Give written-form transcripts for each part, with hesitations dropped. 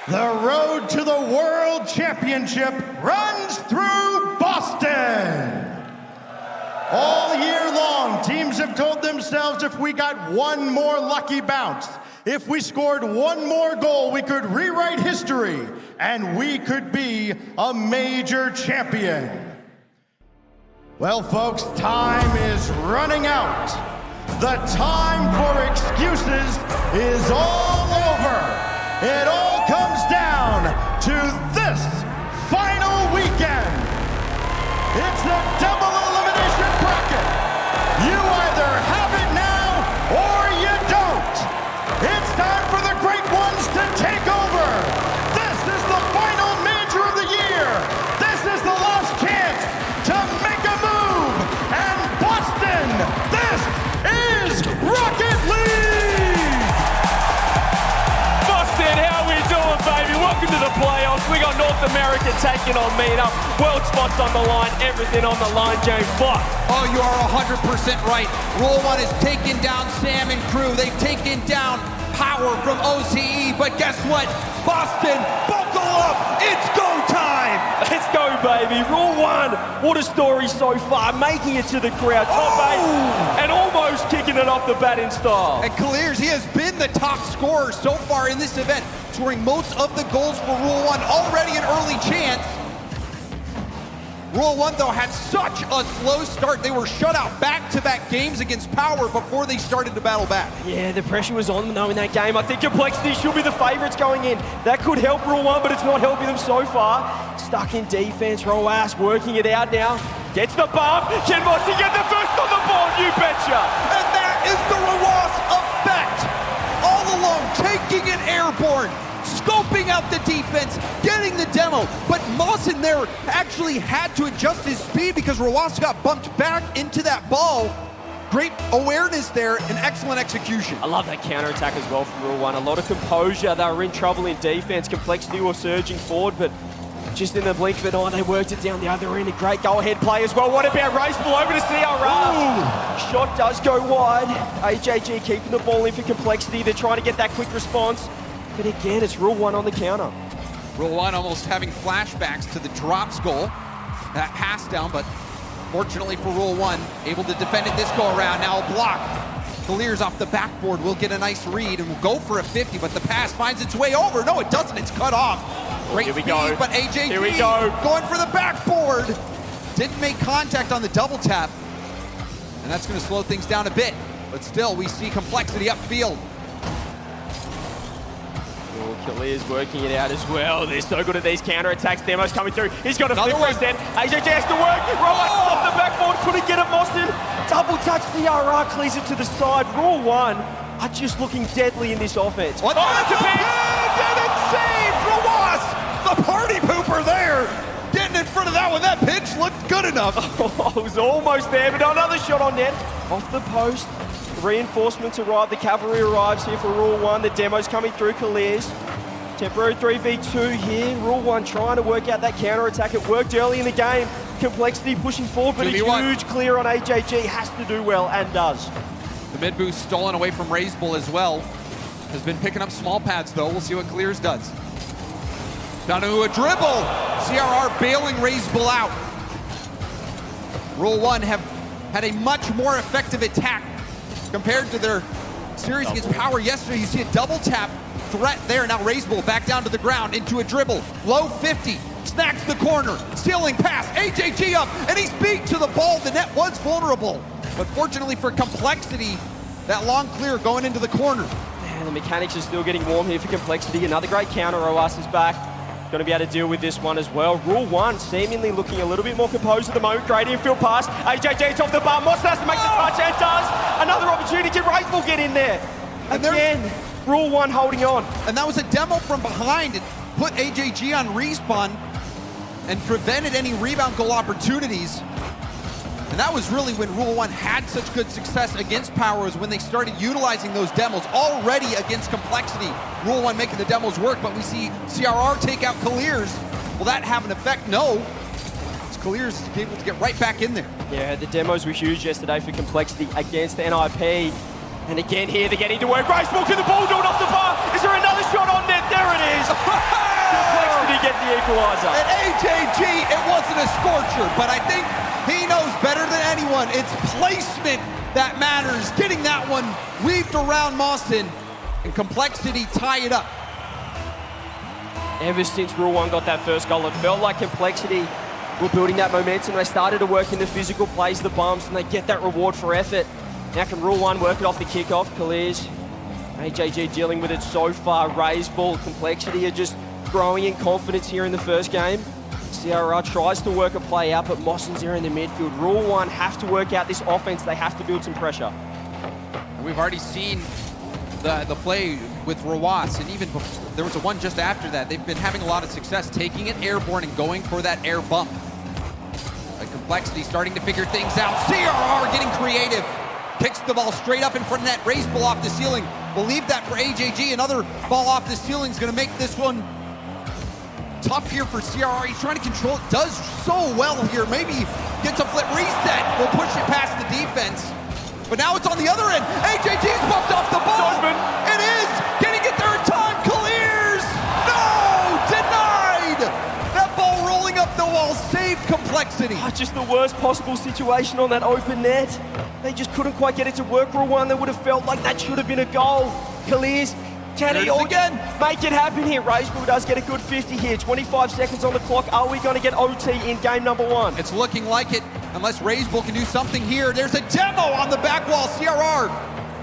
The road to the World Championship runs through Boston. All year long, teams have told themselves if we got one more lucky bounce, if we scored one more goal, we could rewrite history and we could be a major champion. Well, folks, time is running out. The time for excuses is all over. It all comes down to this final weekend. It's the double elimination bracket. You either have it now or you don't. It's time for the great ones to take over. This is the final major of the year. This is the last chance to make a move. And Boston, this is Rocket League! Boston, how we doing, baby? Welcome to the playoffs. We got North America taking on Meetup. World spots on the line, everything on the line, James. But oh, you are 100% right. Rule 1 has taken down Sam and crew. They've taken down Power from OCE. But guess what? Boston, buckle up. It's go time. let's go, baby. Rule 1, what a story so far. Making it to the crowd, top 8, and almost kicking it off the bat in style. And Clears, he has been the top scorer so far in this event, scoring most of the goals for Rule 1. Already an early chance. Rule 1, though, had such a slow start. They were shut out back-to-back games against Power before they started to battle back. Yeah, the pressure was on, though, in that game. I think Complexity should be the favourites going in. That could help Rule 1, but it's not helping them so far. Stuck in defence, Roas working it out now. Gets the bump. Can Mossy get the first on the board? You betcha. And that is the Roas effect. All along, taking it airborne. Scoping out the defense, getting the demo, but Mawson there actually had to adjust his speed because Roas got bumped back into that ball. Great awareness there and excellent execution. I love that counter-attack as well from Rule 1. A lot of composure. They were in trouble in defense. Complexity were surging forward, but just in the blink of an eye, they worked it down the other end. A great go-ahead play as well. What about Raceball over to CRR? Shot does go wide. AJG keeping the ball in for Complexity. They're trying to get that quick response. But again, it's Rule 1 on the counter. Rule 1 almost having flashbacks to the drops goal. That pass down, but fortunately for Rule 1, able to defend it this go around. Now a block. Clears off the backboard. Will get a nice read and will go for a 50, but the pass finds its way over. No, it doesn't. It's cut off. Great Here we speed, go. But AJG Here we go. Going for the backboard. Didn't make contact on the double tap. And that's going to slow things down a bit. But still, we see Complexity upfield. Clear's working it out as well. They're so good at these counter-attacks. Demo's coming through. He's got a flip one. then. AJJ has to work. Roas off the backboard. Couldn't get it, Mostyn. Double touch. CRR clears it to the side. Rule 1 are just looking deadly in this offense. What? Oh, that's a pitch. Didn't save Roas. The party pooper there. Getting in front of that one. That pitch looked good enough. Oh, it was almost there, but another shot on net. Off the post. Reinforcements arrive. The cavalry arrives here for Rule 1. The demo's coming through. Clears. Temporary 3v2 here. Rule 1 trying to work out that counter-attack. It worked early in the game. Complexity pushing forward, but a huge clear on AJG. Has to do well, and does. The mid boost stolen away from Raceball as well. Has been picking up small pads, though. We'll see what Clears does. Down to a dribble. CRR bailing Raceball out. Rule 1 have had a much more effective attack compared to their series against Power yesterday. You see a double tap threat there. Now Raceball back down to the ground into a dribble. Low 50, snacks the corner, stealing pass. AJG up, and he's beat to the ball. The net was vulnerable, but fortunately for Complexity, that long clear going into the corner. Man, the mechanics are still getting warm here for Complexity. Another great counter. Roas is back. Going to be able to deal with this one as well. Rule 1 seemingly looking a little bit more composed at the moment. Great infield pass. AJJ's off the bar. Moss has to make the touch, and does. Another opportunity. Can Raceball get in there? And again, Rule 1 holding on. And that was a demo from behind. It put AJG on respawn and prevented any rebound goal opportunities. And that was really when Rule 1 had such good success against Power, is when they started utilizing those demos already against Complexity. Rule 1 making the demos work, but we see CRR take out Clears. Will that have an effect? No. Clears is able to get right back in there. Yeah, the demos were huge yesterday for Complexity against NIP. And again here, they're getting to work. Raceball, can the ball do it off the bar? Is there another shot on net? There it is. equalizer. And AJG, it wasn't a scorcher, but I think he knows better than anyone. It's placement that matters. Getting that one weaved around Mawson, and Complexity tie it up. Ever since Rule 1 got that first goal, it felt like Complexity were building that momentum. They started to work in the physical plays, the bumps, and they get that reward for effort. Now can Rule 1 work it off the kickoff? Clears. AJG dealing with it so far. Raised ball. Complexity are just growing in confidence here in the first game. CRR tries to work a play out, but Mawson's there in the midfield. Rule 1 have to work out this offense. They have to build some pressure. And we've already seen the play with Rawas, and even before, there was a one just after that. They've been having a lot of success taking it airborne and going for that air bump. Complexity starting to figure things out. CRR getting creative. Kicks the ball straight up in front of net. Raised ball off the ceiling. We'll leave that for AJG. Another ball off the ceiling is going to make this one tough here for CRR. He's trying to control it. Does so well here. Maybe gets a flip reset. Will push it past the defense. But now it's on the other end. AJG's bumped off the ball. It is. Can he get there in time? Clears. No! Denied. That ball rolling up the wall saved Complexity. Oh, just the worst possible situation on that open net. They just couldn't quite get it to work. Rule 1, they would have felt like that should have been a goal. Clears. Can he again make it happen here? Raisbull does get a good 50 here. 25 seconds on the clock. Are we going to get OT in game number 1? It's looking like it, unless Raisbull can do something here. There's a demo on the back wall. CRR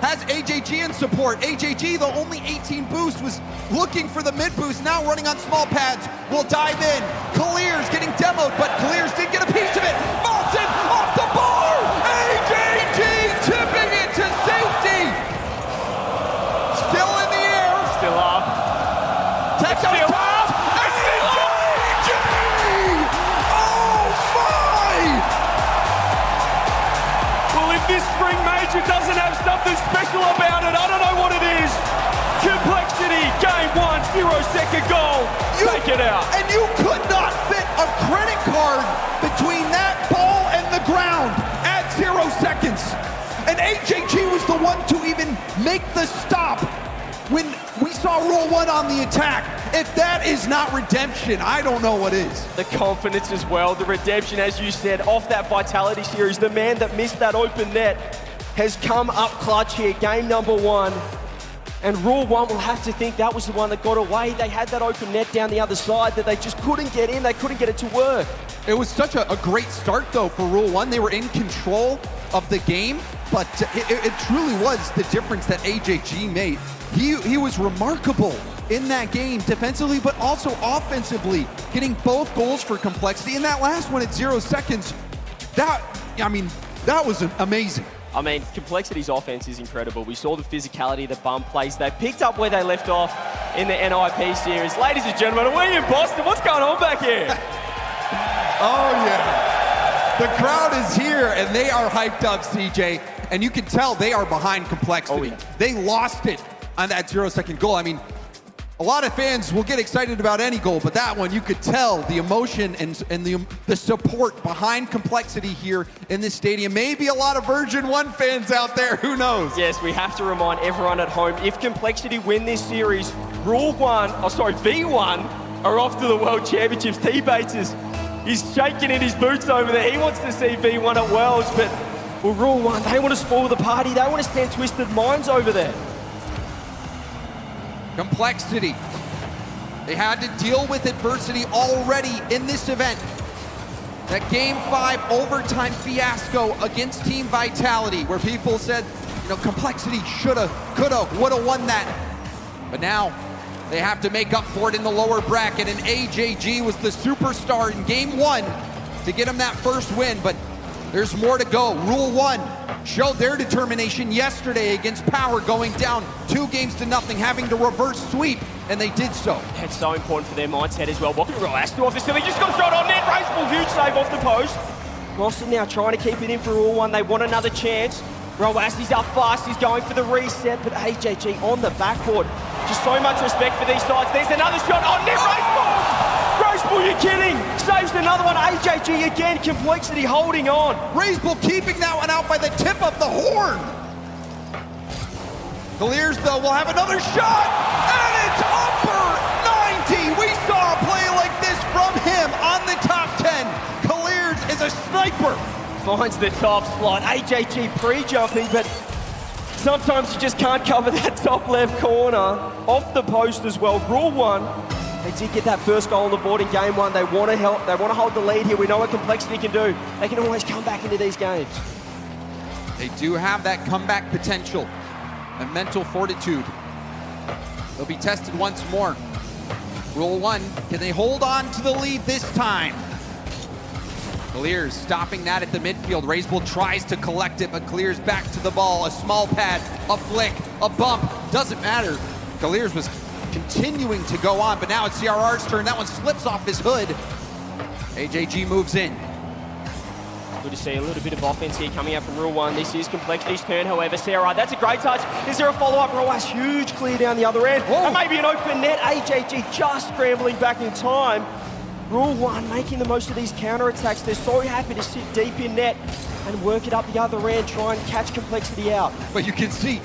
has AJG in support. AJG, the only 18 boost, was looking for the mid boost. Now running on small pads. Will dive in. Clears getting demoed, but Clears did get a piece of it. Mawson off the bar. AJG tipping it to safety. Still in the air. Still up. That's still up. AJG! Oh my! Well, if this spring major doesn't have something special about it, I don't know what it is. Complexity, game 1, 0-second goal. Take it out. And you could not fit a credit card between that ball and the ground at 0 seconds. And AJG was the one to even make the stop when we saw Rule 1 on the attack. If that is not redemption, I don't know what is. The confidence as well, the redemption, as you said, off that Vitality series. The man that missed that open net has come up clutch here, game number 1. And Rule 1 will have to think that was the one that got away. They had that open net down the other side that they just couldn't get in. They couldn't get it to work. It was such a great start, though, for Rule 1. They were in control of the game, but it truly was the difference that AJG made. He was remarkable in that game defensively, but also offensively, getting both goals for Complexity. And that last one at 0 seconds, that was amazing. I mean, Complexity's offense is incredible. We saw the physicality, the bump plays. They picked up where they left off in the NIP series. Ladies and gentlemen, we're in Boston. What's going on back here? Oh, yeah. The crowd is here, and they are hyped up, CJ. And you can tell they are behind Complexity. Oh, yeah. They lost it on that 0-second goal. I mean, a lot of fans will get excited about any goal, but that one, you could tell the emotion and the support behind Complexity here in this stadium. Maybe a lot of Version 1 fans out there, who knows? Yes, we have to remind everyone at home, if Complexity win this series, V1 are off to the World Championships. T-Bates is shaking in his boots over there. He wants to see V1 at Worlds, but well, Rule 1, they want to spoil the party. They want to stand Twisted Minds over there. Complexity. They had to deal with adversity already in this event. That Game 5 overtime fiasco against Team Vitality, where people said, Complexity shoulda, coulda, woulda won that. But now they have to make up for it in the lower bracket, and AJG was the superstar in Game 1 to get him that first win, but there's more to go. Rule 1 showed their determination yesterday against Power, going down 2-0, having to reverse sweep, and they did so. It's so important for their mindset as well. What can Roas off the ceiling? Just got to throw it on net. Raisbull, huge save off the post. Boston now trying to keep it in for Rule 1. They want another chance. Roas, he's up fast. He's going for the reset, but AJG on the backboard. Just so much respect for these sides. There's another shot on net. Raisbull, you're kidding. Saves another one. AJG again. Complexity holding on. Raisbull keeping that one out by the tip of the horn. Clears, though, will have another shot, and it's upper 90. We saw a play like this finds the top slot. AJG pre-jumping, but sometimes you just can't cover that top left corner. Off the post as well. Rule 1, they did get that first goal on the board in game 1. They want to help. They want to hold the lead here. We know what Complexity can do. They can always come back into these games. They do have that comeback potential and mental fortitude. They'll be tested once more. Rule 1, can they hold on to the lead this time? Clears stopping that at the midfield. Raisbull tries to collect it, but clears back to the ball. A small pad, a flick, a bump, doesn't matter. Clears was continuing to go on, but now it's CRR's turn. That one slips off his hood. AJG moves in. Good to see a little bit of offense here coming out from Rule 1. This is Complexity's turn, however. CRR, that's a great touch. Is there a follow-up? Roas, huge clear down the other end. Whoa. And maybe an open net. AJG just scrambling back in time. Rule 1 making the most of these counter-attacks. They're so happy to sit deep in net and work it up the other end, try and catch Complexity out. But you can see,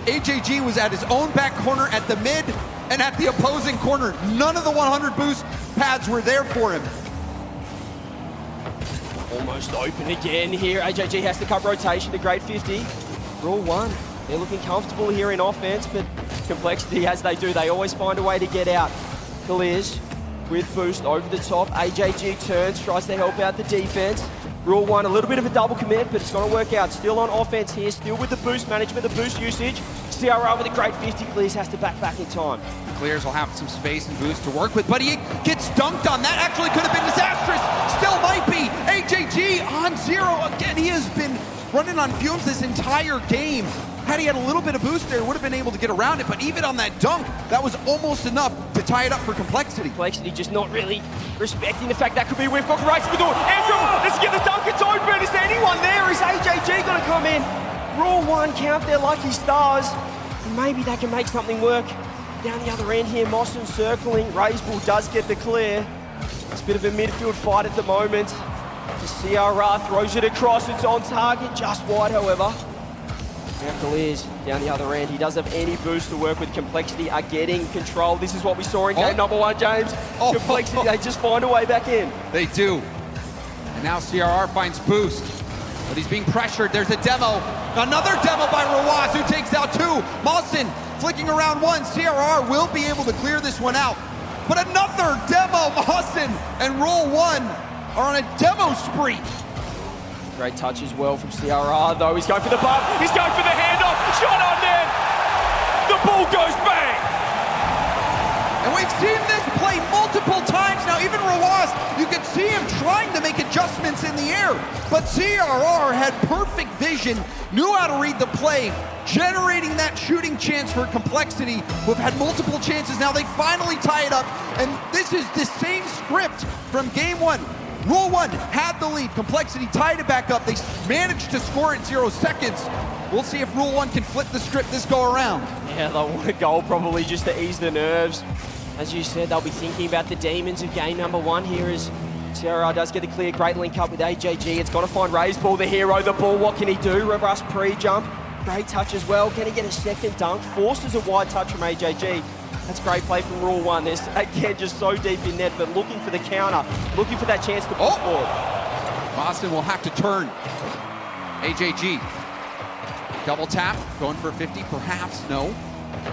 AJG was at his own back corner at the mid and at the opposing corner. None of the 100 boost pads were there for him. Almost open again here. AJG has to cut rotation to grade 50. Rule 1, they're looking comfortable here in offense, but Complexity, as they do, they always find a way to get out. Clears with boost over the top. AJG turns, tries to help out the defense. Rule 1, a little bit of a double commit, but it's going to work out. Still on offense here, still with the boost management, the boost usage. CRR with a great 50. Clears has to back in time. Clears will have some space and boost to work with, but he gets dunked on. That actually could have been disastrous. Still might be. AJG on 0. Again, he has been running on fumes this entire game. Had he had a little bit of boost there, would have been able to get around it, but even on that dunk, that was almost enough to tie it up for Complexity. Complexity just not really respecting the fact that could be We've got race with the Andrew, let's get the dunk, it's open. Is there anyone there? Is AJG going to come in? Rule 1, count their lucky stars, and maybe they can make something work. Down the other end here, Mawson circling. Raisbull does get the clear. It's a bit of a midfield fight at the moment. The CRR throws it across, it's on target, just wide however. Now Clears down the other end. He doesn't have any boost to work with. Complexity are getting control. This is what we saw in game number 1, James. Complexity, they just find a way back in. They do. And now CRR finds boost, but he's being pressured. There's a demo. Another demo by Rawaz, who takes out 2. Mawson flicking around 1. CRR will be able to clear this one out. But another demo. Mawson and Rule 1 are on a demo spree. Great touch as well from CRR, though. He's going for the bump. He's going for the handoff. Shot on net. The ball goes bang. And we've seen this play multiple times now. Even Rawaz, you can see him trying to make adjustments in the air. But CRR had perfect vision, knew how to read the play, generating that shooting chance for Complexity, who have had multiple chances. Now they finally tie it up. And this is the same script from game 1. Rule 1 had the lead. Complexity tied it back up. They managed to score in 0 seconds. We'll see if Rule 1 can flip the script this go around. Yeah, they'll want a goal probably just to ease the nerves. As you said, they'll be thinking about the demons of game number 1 here as CRR does get the clear. Great link up with AJG. It's got to find Raisbull, the hero, the ball. What can he do? Robust pre-jump. Great touch as well. Can he get a second dunk? Forces a wide touch from AJG. That's great play from Rule 1. There's, again, just so deep in net, but looking for the counter, looking for that chance to push forward. Boston will have to turn. AJG. Double tap, going for a 50, perhaps, no.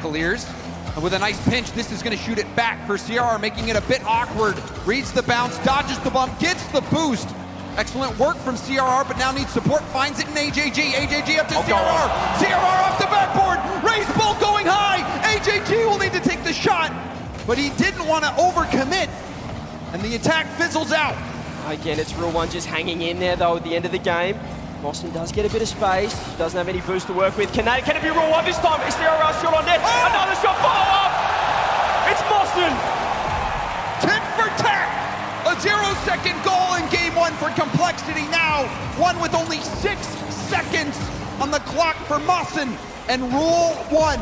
Clears. And with a nice pinch, this is going to shoot it back for CRR, making it a bit awkward. Reads the bounce, dodges the bump, gets the boost. Excellent work from CRR, but now needs support, finds it in AJG. AJG up to CRR. CRR off the backboard. Raisbull going high. AJG will need to take the shot, but he didn't want to overcommit, and the attack fizzles out. Again, it's Rule 1 just hanging in there, though, at the end of the game. Mawson does get a bit of space. Doesn't have any boost to work with. Can it be Rule 1 this time? It's CRR shot on net. Oh! Another shot, follow-up. It's Mawson. Tit for tat. A 0-second goal in game 1 for Complexity now. One with only 6 seconds on the clock for Mawson and Rule 1.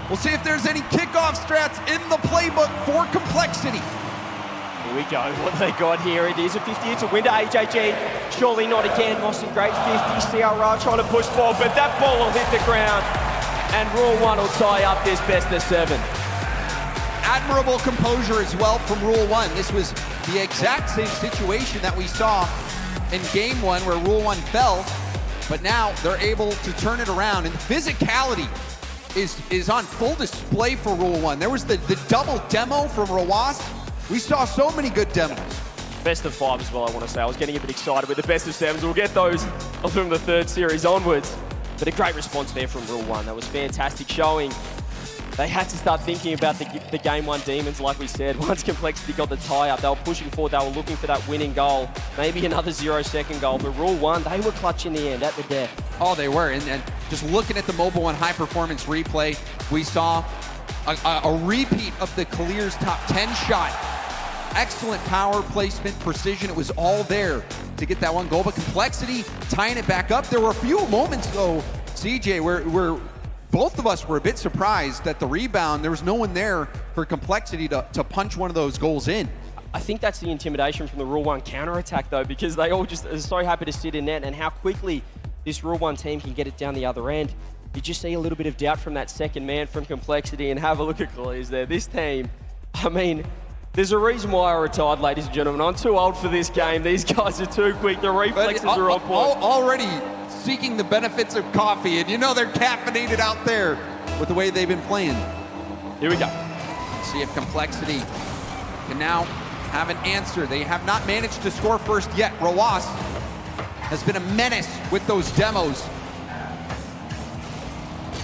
We'll see if there's any kickoff strats in the playbook for Complexity. Here we go, what they got here. It is a 50, it's a win to AJG. Surely not again, Mawson, great 50. CRR trying to push forward, but that ball will hit the ground. And Rule 1 will tie up this best of 7. Admirable composure as well from Rule 1. This was the exact same situation that we saw in game one where Rule 1 fell, but now they're able to turn it around. And the physicality is on full display for Rule 1. There was the double demo from Rawas. We saw so many good demos. Best of 5 as well, I want to say. I was getting a bit excited with the best of 7s. We'll get those from the third series onwards. But a great response there from Rule 1. That was fantastic showing. They had to start thinking about the Game 1 demons, like we said. Once Complexity got the tie-up, they were pushing forward. They were looking for that winning goal. Maybe another 0-second goal. But Rule 1, they were clutch in the end, at the death. Oh, they were. And just looking at the Mobile 1 high-performance replay, we saw a repeat of the Clears top 10 shot. Excellent power placement, precision. It was all there to get that one goal. But Complexity tying it back up. There were a few moments, though, CJ, where both of us were a bit surprised that the rebound, there was no one there for Complexity to punch one of those goals in. I think that's the intimidation from the Rule 1 counter-attack, though, because they all just are so happy to sit in net, and how quickly this Rule 1 team can get it down the other end. You just see a little bit of doubt from that second man from Complexity, and have a look at Clears there. This team, I mean, there's a reason why I retired, ladies and gentlemen. I'm too old for this game. These guys are too quick. The reflexes are on point. Already seeking the benefits of coffee, and you know they're caffeinated out there with the way they've been playing. Here we go. See if Complexity can now have an answer. They have not managed to score first yet. Rawas has been a menace with those demos.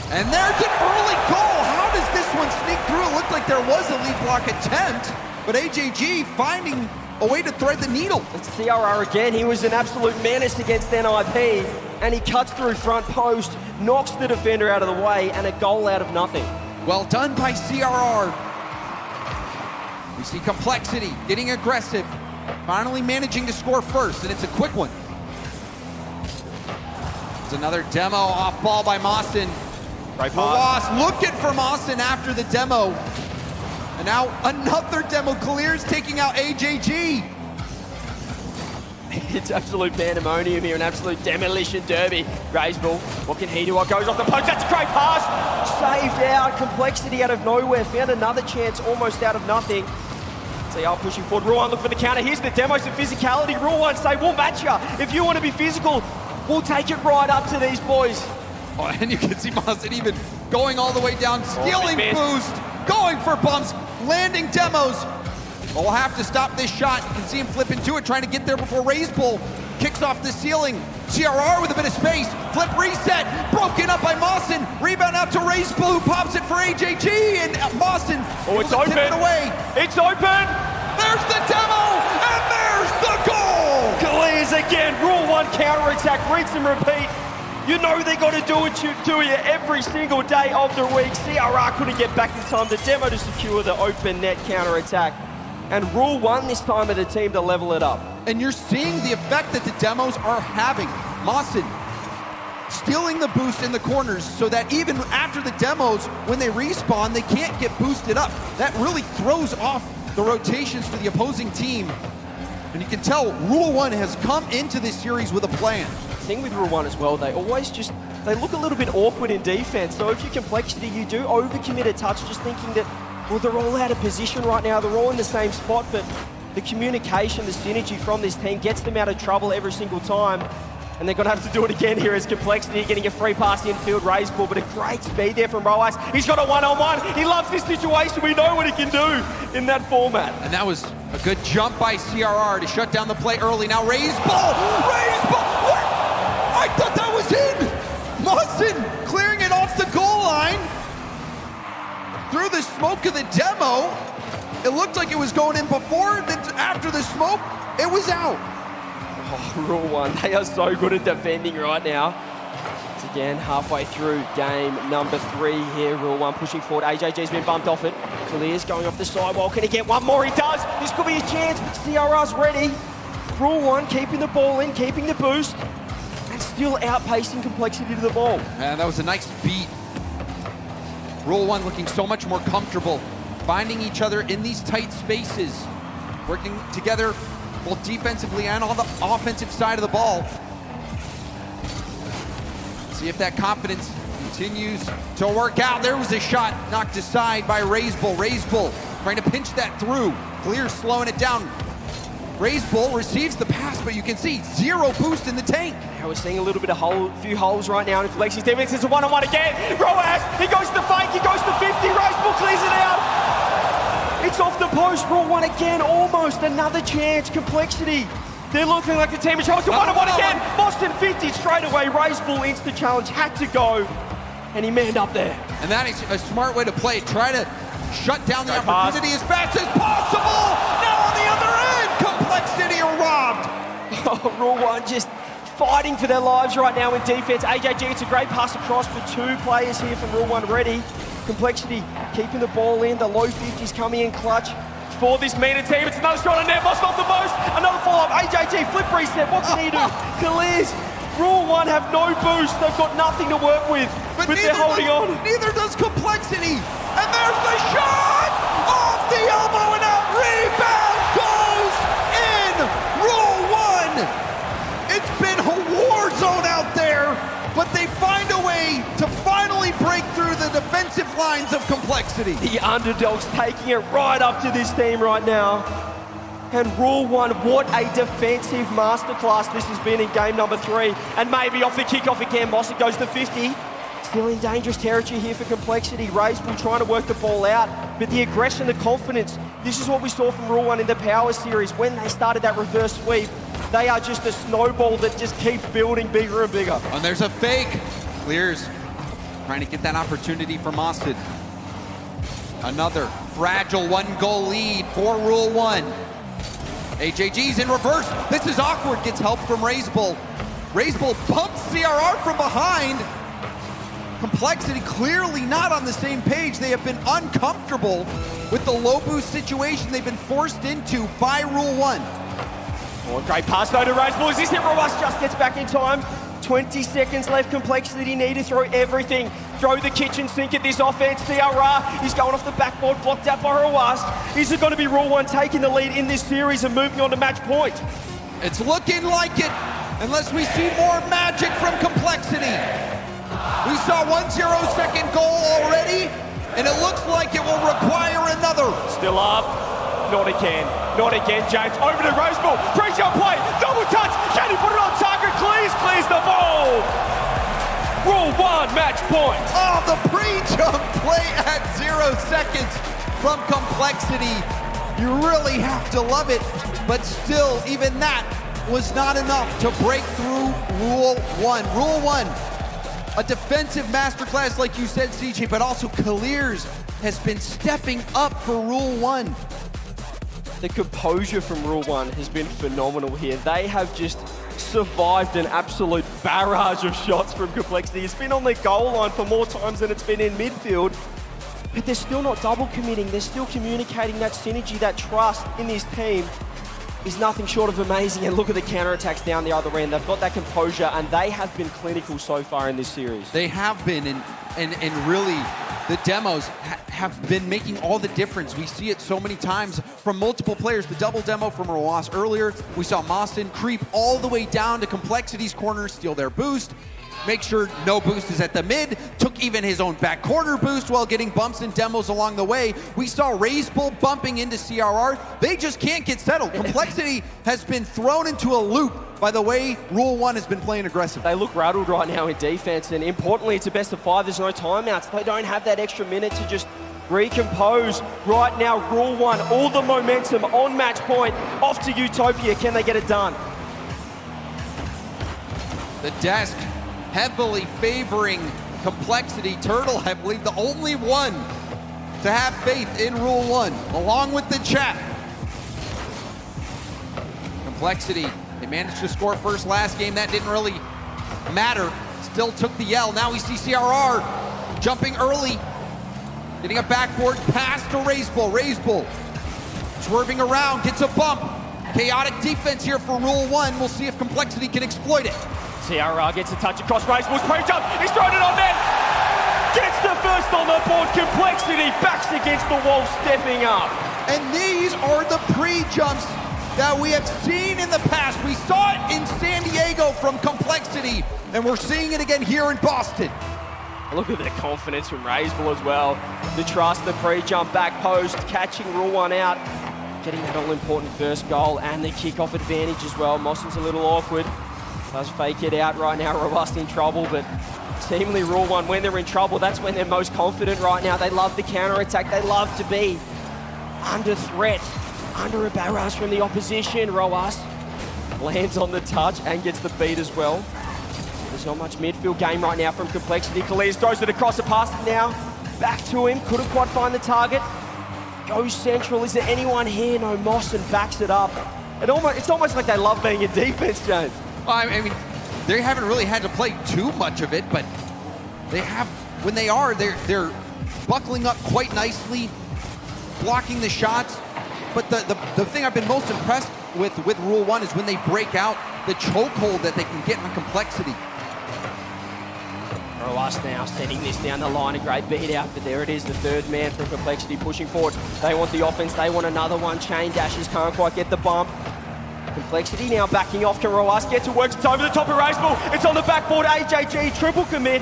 And there's an early goal. How does this one sneak through? It looked like there was a lead block attempt, but AJG finding a way to thread the needle. It's CRR again. He was an absolute menace against NIP, and he cuts through front post, knocks the defender out of the way, and a goal out of nothing. Well done by CRR. We see Complexity getting aggressive, finally managing to score first, and it's a quick one. There's another demo off ball by Mawson. Right Rawas looking for Mawson after the demo. And now another demo. Clears taking out AJG. It's absolute pandemonium here, an absolute demolition derby. Graysbull, what can he do? What goes off the post? That's a great pass. Saved out. Complexity out of nowhere. Found another chance almost out of nothing. CR pushing forward. Rule 1 look for the counter. Here's the demos of physicality. Rule 1 say, we'll match you. If you want to be physical, we'll take it right up to these boys. Oh, and you can see Mawson even going all the way down, stealing boost, going for bumps, landing demos. Well, we'll have to stop this shot. You can see him flip into it, trying to get there before Razebull kicks off the ceiling. CRR with a bit of space, flip reset, broken up by Mawson. Rebound out to Razebull, who pops it for AJG, and Mawson it's open. Tip it away. It's open. There's the demo, and there's the goal. Clears again. Rule 1 counter-attack, rinse and repeat. You know they got to do it to you every single day of the week. CRR couldn't get back in time. The demo to secure the open net counter-attack. And Rule 1 this time of the team to level it up. And you're seeing the effect that the demos are having. Mawson stealing the boost in the corners so that even after the demos, when they respawn, they can't get boosted up. That really throws off the rotations for the opposing team. And you can tell Rule 1 has come into this series with a plan. The thing with Rule 1 as well, they always they look a little bit awkward in defense. So if you're Complexity, you do overcommit a touch, just thinking that, well, they're all out of position right now. They're all in the same spot, but the communication, the synergy from this team gets them out of trouble every single time. And they're going to have to do it again here as Complexity getting a free pass infield, Razebull, but a great speed there from Roas. He's got a one-on-one. He loves this situation. We know what he can do in that format. And that was a good jump by CRR to shut down the play early. Now Razebull! What? I thought that was in! Mawson clearing it off the goal line. Through the smoke of the demo. It looked like it was going in before, then after the smoke, it was out. Oh, Rule 1, they are so good at defending right now. It's again halfway through game number 3 here. Rule 1 pushing forward. AJG's been bumped off it. Clears going off the sidewall. Can he get one more? He does. This could be a chance, but CRR's ready. Rule 1 keeping the ball in, keeping the boost, and still outpacing Complexity to the ball. Man, that was a nice beat. Rule 1 looking so much more comfortable, finding each other in these tight spaces, working together both defensively and on the offensive side of the ball. See if that confidence continues to work out. There was a shot knocked aside by Razebull. Razebull trying to pinch that through. Clear slowing it down. RazeBull receives the pass, but you can see zero boost in the tank. Now we're seeing a little bit of few holes right now in Complexity's defense. It's a one-on-one again. Roas, he goes to the fake, he goes to 50. RazeBull clears it out. It's off the post. Rule 1 again, almost another chance. Complexity. They're looking like the team is trying to one-on-one again. Boston 50 straight away. RazeBull instant challenge had to go, and he manned up there. And that is a smart way to play. Try to shut down the opportunity as fast as possible. Now on the other end, Complexity are robbed. Oh, Rule 1 just fighting for their lives right now in defense. AJG, it's a great pass across for 2 players here from Rule 1 ready. Complexity keeping the ball in. The low 50s coming in clutch for this meter team. It's another shot on net. Lost off the most. Another follow-up. AJG, flip reset. What can he do? Clears. Rule 1 have no boost. They've got nothing to work with, but they're holding on. Neither does Complexity. And there's the shot! Off the elbow and out. Rebound goes in. Rule 1. It's been a war zone out there, but they find a way to finally break through the defensive lines of Complexity. The underdogs taking it right up to this team right now. And Rule 1, what a defensive masterclass this has been in game number 3. And maybe off the kickoff again, Boston goes to 50. Still in dangerous territory here for Complexity. RazeBull trying to work the ball out, but the aggression, the confidence, this is what we saw from Rule 1 in the Power Series. When they started that reverse sweep, they are just a snowball that just keeps building bigger and bigger. And there's a fake. Clears, trying to get that opportunity from Austin. Another fragile 1-goal lead for Rule 1. AJG's in reverse. This is awkward, gets help from RazeBull. RazeBull bumps CRR from behind. Complexity clearly not on the same page. They have been uncomfortable with the low boost situation they've been forced into by Rule 1. Oh, great pass though to RazeBull. Is this it? Roas just gets back in time. 20 seconds left. Complexity need to throw everything. Throw the kitchen sink at this offense. CRR is going off the backboard, blocked out by Roas. Is it going to be Rule 1 taking the lead in this series and moving on to match point? It's looking like it, unless we see more magic from Complexity. We saw 1 0-second goal already, and it looks like it will require another. Still up. Not again. Not again, James. Over to RazeBull. Pre-jump play. Double touch. Can he put it on target? Clears the ball. Rule 1, match point. Oh, the pre-jump play at 0 seconds from Complexity. You really have to love it, but still, even that was not enough to break through Rule 1. Rule 1, a defensive masterclass, like you said, CJ, but also Clears has been stepping up for Rule 1. The composure from Rule 1 has been phenomenal here. They have just survived an absolute barrage of shots from Complexity. It's been on the goal line for more times than it's been in midfield, but they're still not double committing. They're still communicating that synergy, that trust in this team is nothing short of amazing. And look at the counterattacks down the other end. They've got that composure, and they have been clinical so far in this series. They have been, and really, the demos have been making all the difference. We see it so many times from multiple players. The double demo from Roas earlier. We saw Mostyn creep all the way down to Complexity's corner, steal their boost, make sure no boost is at the mid, took even his own back corner boost while getting bumps and demos along the way. We saw RazeBull bumping into CRR. They just can't get settled. Complexity has been thrown into a loop by the way Rule 1 has been playing aggressive. They look rattled right now in defense, and importantly, it's a best of 5. There's no timeouts. They don't have that extra minute to just recompose. Right now, Rule 1, all the momentum on match point, off to Utopia. Can they get it done? The desk heavily favoring Complexity. Turtle, I believe, the only one to have faith in Rule 1, along with the chat. Complexity, they managed to score first last game. That didn't really matter. Still took the L. Now we see CRR jumping early, getting a backboard pass to RazeBull. RazeBull swerving around, gets a bump. Chaotic defense here for Rule 1. We'll see if Complexity can exploit it. CRR gets a touch across RazeBull's pre-jump. He's thrown it on net. Gets the first on the board. Complexity backs against the wall, stepping up. And these are the pre-jumps that we have seen in the past. We saw it in San Diego from Complexity, and we're seeing it again here in Boston. Look at the confidence from RazeBull as well. The trust, the pre-jump back post, catching Rule 1 out. getting that all-important first goal and the kick-off advantage as well. Mawson's a little awkward. Does fake it out right now. Robust in trouble, but seemingly Rule 1, when they're in trouble, that's when they're most confident right now. They love the counter-attack. They love to be under threat, under a barrage from the opposition. Roas lands on the touch and gets the beat as well. There's not much midfield game right now from Complexity. Calais throws it across the pass now. Back to him, couldn't quite find the target. Goes central, is there anyone here? No, Mawson backs it up. It's almost like they love being in defense, James. Well, I mean, they haven't really had to play too much of it, but they have, when they are, they're buckling up quite nicely, blocking the shots. But the thing I've been most impressed with Rule 1 is when they break out, the chokehold that they can get on Complexity. Roas now setting this down the line, a great beat out, but there it is, the third man from Complexity pushing forward. They want the offense, they want another one. Chain dashes, can't quite get the bump. Complexity now backing off. Can Roas get to work? It's over the top of Raceball. It's on the backboard. AJG triple commit.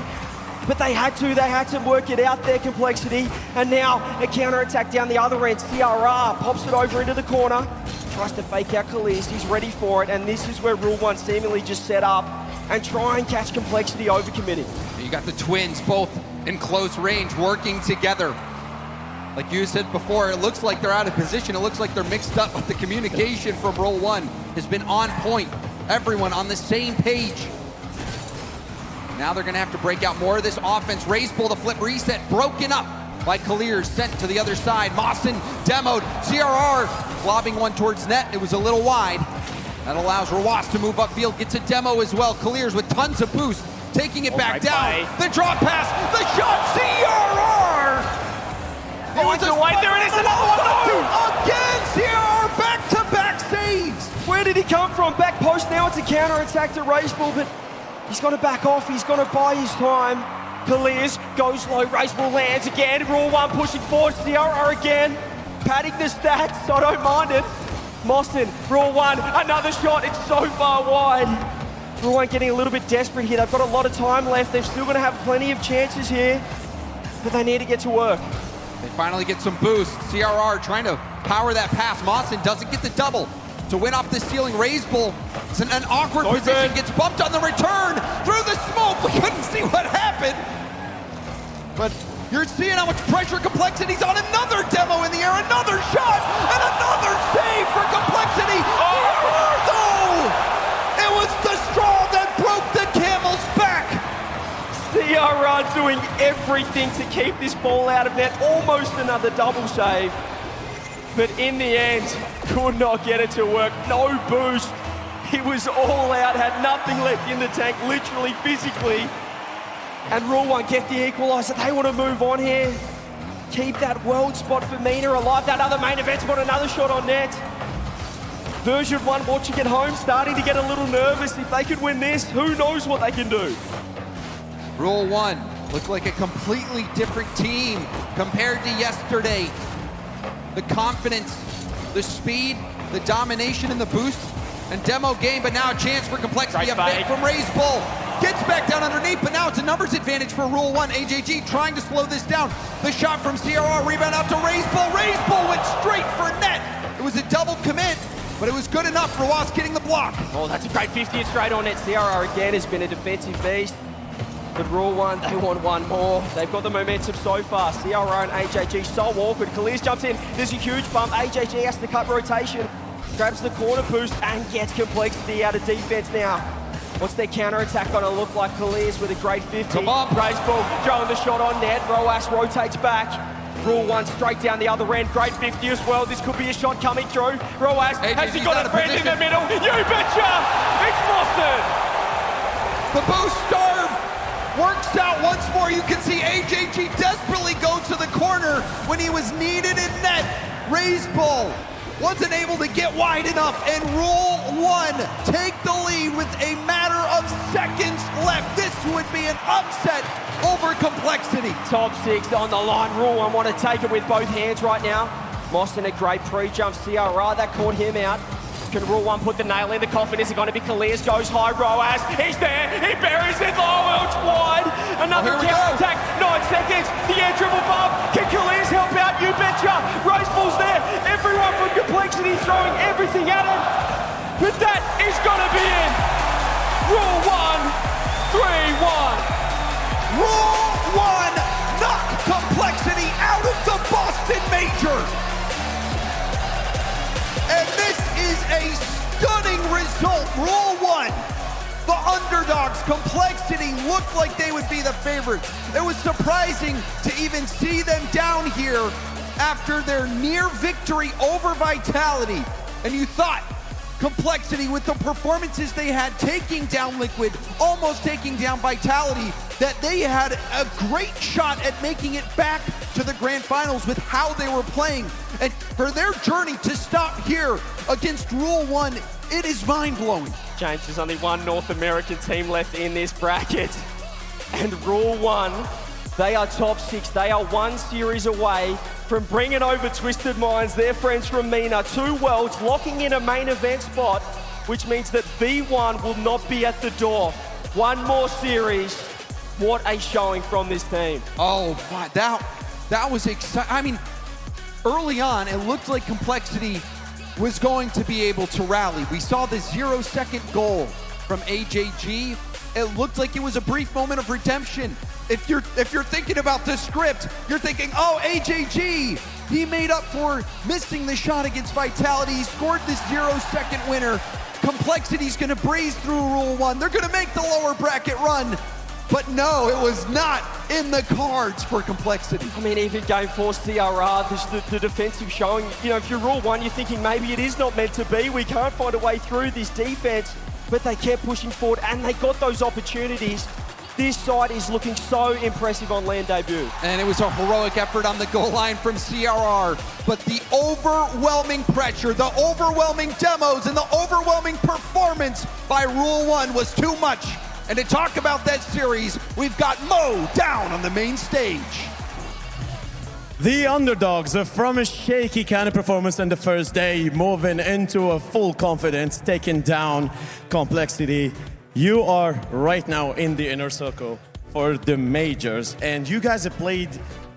But they had to work it out there, Complexity. And now a counter-attack down the other end. CRR pops it over into the corner. Tries to fake out Caliste. He's ready for it. And this is where Rule 1 seemingly just set up and try and catch Complexity overcommitting. You got the twins both in close range working together. Like you said before, it looks like they're out of position. It looks like they're mixed up, but the communication from Rule 1 has been on point. Everyone on the same page. Now they're gonna have to break out more of this offense. Raceball, the flip reset, broken up by Collier, sent to the other side. Mawson demoed, CRR lobbing one towards net. It was a little wide. That allows Rawas to move upfield, gets a demo as well. Colliers with tons of boost, taking it back down. The drop pass, the shot, CRR! There it is, another one! Again, CRR back-to-back saves! Where did he come from? Back post now, it's a counter-attack to Raceball, but he's got to back off, he's got to buy his time. Calais goes low, Raceball lands again. Rule 1 pushing forward, CRR again. Padding the stats, I don't mind it. Mawson, Rule 1, another shot, it's so far wide. Rule 1 getting a little bit desperate here. They've got a lot of time left. They're still going to have plenty of chances here, but they need to get to work. They finally get some boost. CRR trying to power that pass. Mawson doesn't get the double to win off the ceiling. Raceball is in an awkward position, gets bumped on the return through the smoke. We couldn't see what happened, but you're seeing how much pressure Complexity's on. Another demo in the air, another shot, and another save for Complexity. CRR though! It was the straw that broke the camel's back. CRR doing everything to keep this ball out of net. Almost another double save. But in the end, could not get it to work. No boost. He was all out, had nothing left in the tank, literally, physically. And Rule 1 get the equaliser. They want to move on here. Keep that world spot for Mina alive. That other main event's got another shot on net. Version 1 watching at home, starting to get a little nervous. If they could win this, who knows what they can do. Rule 1 looked like a completely different team compared to yesterday. The confidence, the speed, the domination and the boost and demo game, but now a chance for Complexity. A fake from Raceball. Gets back down underneath, but now it's a numbers advantage for Rule 1. AJG trying to slow this down. The shot from CRR, rebound out to Raceball. Raceball went straight for net. It was a double commit, but it was good enough for Ross getting the block. Oh, that's a great 50 straight on net. CRR again has been a defensive beast. But Rule 1, they want one more. They've got the momentum so far. CRR and AJG so awkward. Calais jumps in. There's a huge bump. AJG has to cut rotation. Grabs the corner boost and gets Complexity out of defense now. What's their counter-attack going to look like? Calais with a great 50. Come on. Raceball throwing the shot on net. Roas rotates back. Rule 1 straight down the other end. Great 50 as well. This could be a shot coming through. Roas, has he got a friend in the middle? You betcha! It's Boston! The boost starve works out once more. You can see AJG desperately go to the corner when he was needed in net. Raceball wasn't able to get wide enough, and Rule 1 take the lead with a matter of seconds left. This would be an upset over Complexity. Top 6 on the line. Rule 1 want to take it with both hands right now. Mawson a great pre-jump. CRR, that caught him out. Can Rule 1 put the nail in the coffin? Is it going to be Calais? Goes high, Roas. He's there. He buries it low. It's wide. Another counter-attack. 9 seconds. The air dribble bump. Can Calais help out? You betcha. Raceball's there. Everyone Everyone from Complexity throwing everything at it. But that is going to be it. Rule 1, 3-1. Rule 1, knock Complexity out of the Boston Major. And this is a stunning result. Rule 1. The underdogs, Complexity, looked like they would be the favorites. It was surprising to even see them down here after their near victory over Vitality. And you thought Complexity, with the performances they had, taking down Liquid, almost taking down Vitality, that they had a great shot at making it back to the grand finals with how they were playing. And for their journey to stop here against Rule 1, it is mind-blowing. James, there's only one North American team left in this bracket. And Rule 1, they are top 6. They are one series away from bringing over Twisted Minds, their friends from MENA, to Worlds, locking in a main event spot, which means that V1 will not be at the door. One more series. What a showing from this team. Oh, my, that was exciting. I mean, early on, it looked like Complexity was going to be able to rally. We saw the 0-second goal from AJG. It looked like it was a brief moment of redemption. If you're thinking about the script, you're thinking, oh, AJG, he made up for missing the shot against Vitality. He scored this 0-second winner. Complexity's gonna breeze through Rule 1. They're gonna make the lower bracket run. But no, it was not in the cards for Complexity. I mean, even game 4 CRR, the defensive showing, you know, if you're Rule 1, you're thinking maybe it is not meant to be. We can't find a way through this defense, but they kept pushing forward and they got those opportunities. This side is looking so impressive on land debut. And it was a heroic effort on the goal line from CRR, but the overwhelming pressure, the overwhelming demos, and the overwhelming performance by Rule 1 was too much. And to talk about that series, we've got Mo down on the main stage. The underdogs are from a shaky kind of performance on the first day, moving into a full confidence, taking down Complexity. You are right now in the inner circle for the majors, and you guys have played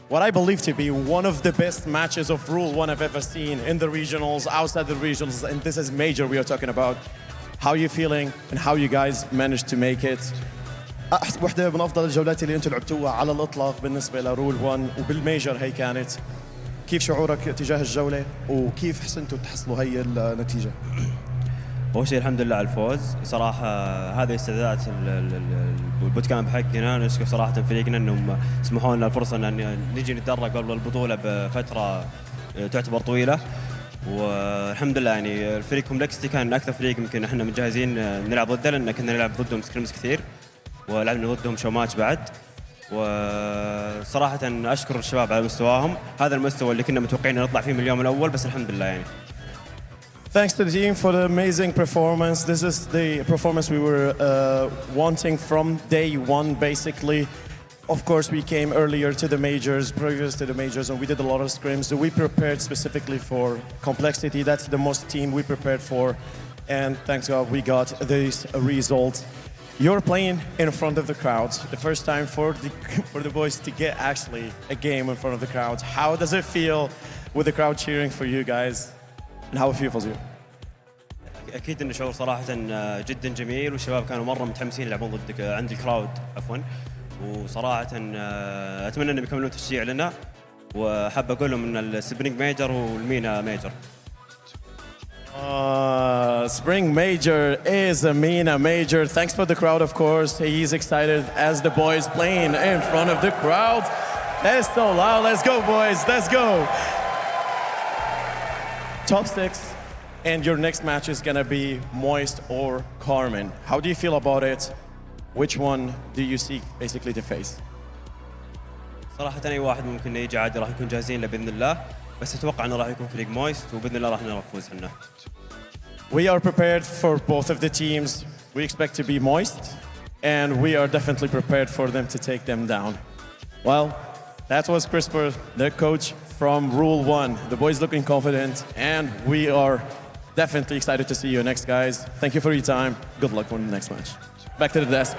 what I believe to be one of the best matches of Rule 1 I've ever seen in the regionals, outside the regionals, and this is major we are talking about. How are you feeling and how you guys managed to make it? احسب واحدة من افضل الجولات اللي انتم لعبتوها على الاطلاق بالنسبة لرول 1 وبالميجر هي كانت. كيف شعورك تجاه الجولة وكيف حسنتوا تحصلوا هي النتيجة؟ أول شيء الحمد لله على الفوز. صراحة هذه استعدادات البوت كامب حقنا، نشكر صراحة فريقنا انهم سمحوا لنا الفرصة ان نجي نتدرب قبل البطولة بفترة تعتبر طويلة. والحمد لله يعني الفريق كومبلكسيتي كان اكثر فريق يمكن احنا مجهزين نلعب ضده، لان كنا نلعب ضدهم سكريمز كثير ولعبنا ضدهم شو ماتش بعد. وصراحة اشكر الشباب على مستواهم، هذا المستوى اللي كنا متوقعين نطلع فيه من اليوم الاول، بس الحمد لله يعني. Thanks to the team for the amazing performance. This is the performance we were wanting from day one, basically. Of course, we came earlier to the majors, previous to the majors, and we did a lot of scrims. So we prepared specifically for Complexity. That's the most team we prepared for. And thanks God, we got this result. You're playing in front of the crowd. The first time for the boys to get actually a game in front of the crowd. How does it feel with the crowd cheering for you guys? And how it feels you? اكيد انه شعور صراحة جدا جميل، والشباب كانوا مرة متحمسين يلعبون ضدك عند الكراود عفوا. وصراحة اتمنى انهم يكملون تشجيع لنا، وحاب اقول لهم ان السبرينج ميجر والمينا ميجر. Spring Major is a MENA Major. Thanks for the crowd, of course. He's excited as the boys playing in front of the crowd. That is so loud. Let's go, boys. Let's go. Top 6, and your next match is gonna be Moist or Carmen. How do you feel about it? Which one do you seek basically to face? صراحة أي واحد ممكن يجي عادي، راح يكون جاهزين له بإذن الله، بس أتوقع إنه راح يكون فريق مويست، وبإذن الله راح نفوز احنا. We are prepared for both of the teams. We expect to be Moist, and we are definitely prepared for them to take them down. Well, that was CRISPR, their coach from Rule 1. The boys looking confident, and we are definitely excited to see you next, guys. Thank you for your time. Good luck on the next match. Back to the desk.